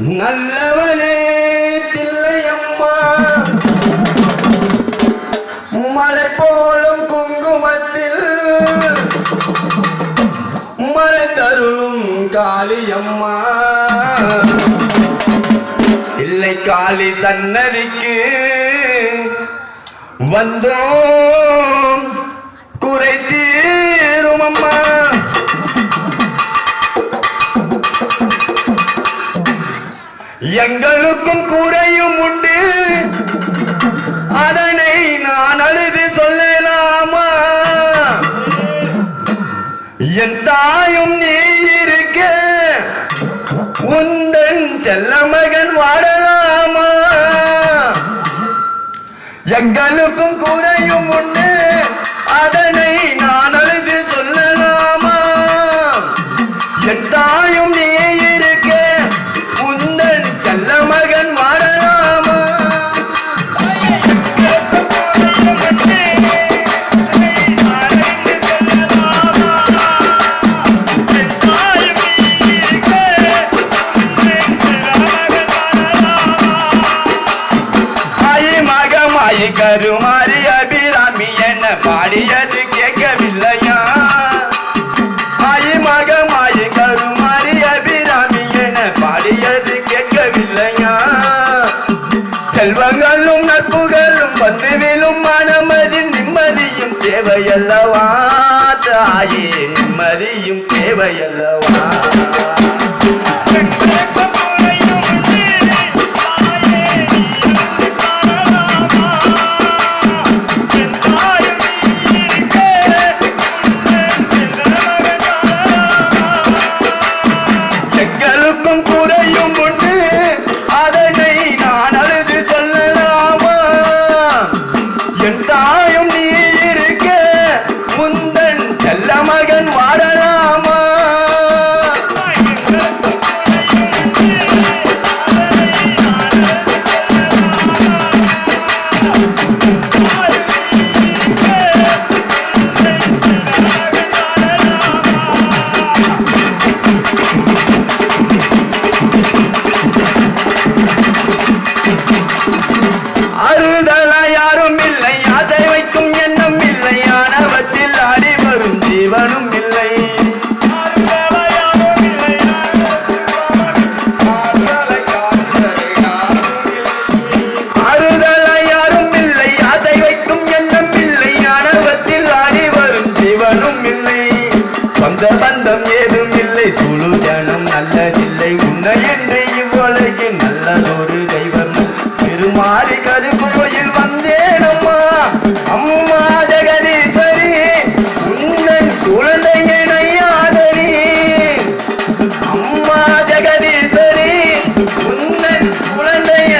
நல்லவனே தில்லையம்மா மலை போலும் குங்குமத்தில் மலர்ந்தருளும் காளியம்மா இல்லை காளி சன்னதிக்கு வந்தோம் குறை தீரும் அம்மா எங்களுக்கும் குறையும் உண்டு அதனை நான் அழுது சொல்லலாமா என் தாயும் நீ இருக்க உந்தன் செல்ல மகன் வாழலாமா எங்களுக்கும் குறையும் உண்டு அதனை நான் அழுது சொல்லலாமா என் தாயும் நீ இருக்க உந்தன் செல்ல மகன் வாழலாமா கருமாறி அபிராமி என பாடியது கேட்கவில்லையா ஆயி மகமாயி கருமாறி அபிராமி என பாடியது கேட்கவில்லையா செல்வங்களும் நட்புகளும் வந்து விழும் மனமதில் நிம்மதியும் தேவையல்லவா தாயே நிம்மதியும் தேவையல்லவா மகன் வாழலாமா அறுதலா யாரும் இல்லை ஆசை வைக்கும் எண்ணம் இல்லை ஆணவத்தில் ஆடி வரும் ஜீவனும் இல்லை அறுதலா யாரும் இல்லை ஆசை வைக்கும் எண்ணம் இல்லை ஆணவத்தில் ஆடி வரும் ஜீவனும் இல்லை சொந்த பந்தம் ஏதும் இல்லை சுழு ஜனம் நல்லதில்லை உன்னை என்று இவ்வுலகு நல்லதொரு தெய்வம் திருமாறி கருக்கோயில் வந்தேனம்மா அம்மா ஜெகதீஸ்வரி உன்னன் குழந்தையனை ஆதரி அம்மா ஜெகதீஸ்வரி உன்னன் குழந்தைய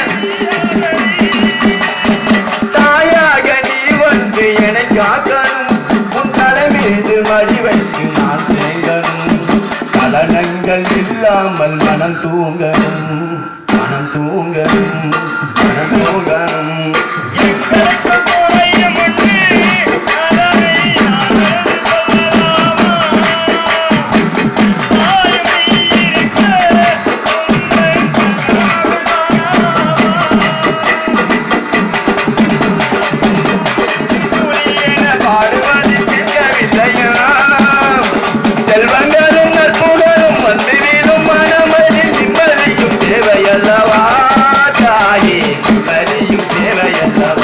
தாயாக நீ வந்து என்னை காக்கணும் உன் தலை மீது மடி வைத்து நான் தேங்கணும் சலனங்கள் இல்லாமல் மனம் தூங்கணும் மனம் தூங்கணும் மனம் தூங்கணும் பாடுவது கேட்கவில்லையா செல்வங்களும் நட்புகளும் வந்திரும் மனமதில் நிம்மதியும் தேவையல்லவா தாயே நிம்மதியும் தேவையல்லவா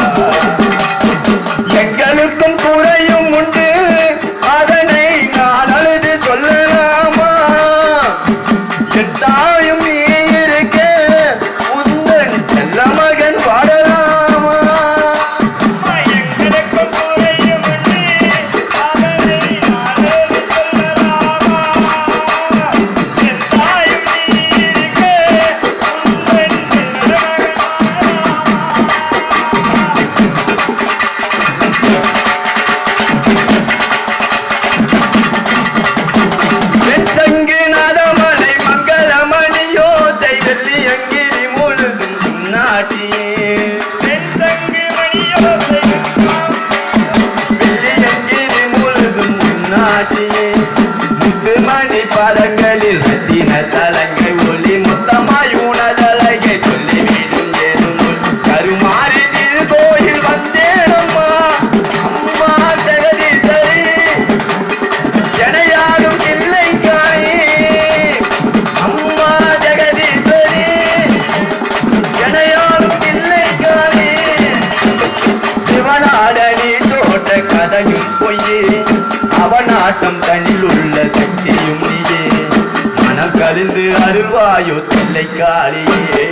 வந்து அருள்வாயோ தில்லை காளியே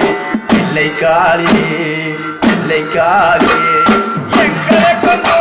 தில்லை காளியே தில்லை காளியே எங்களுக்கும்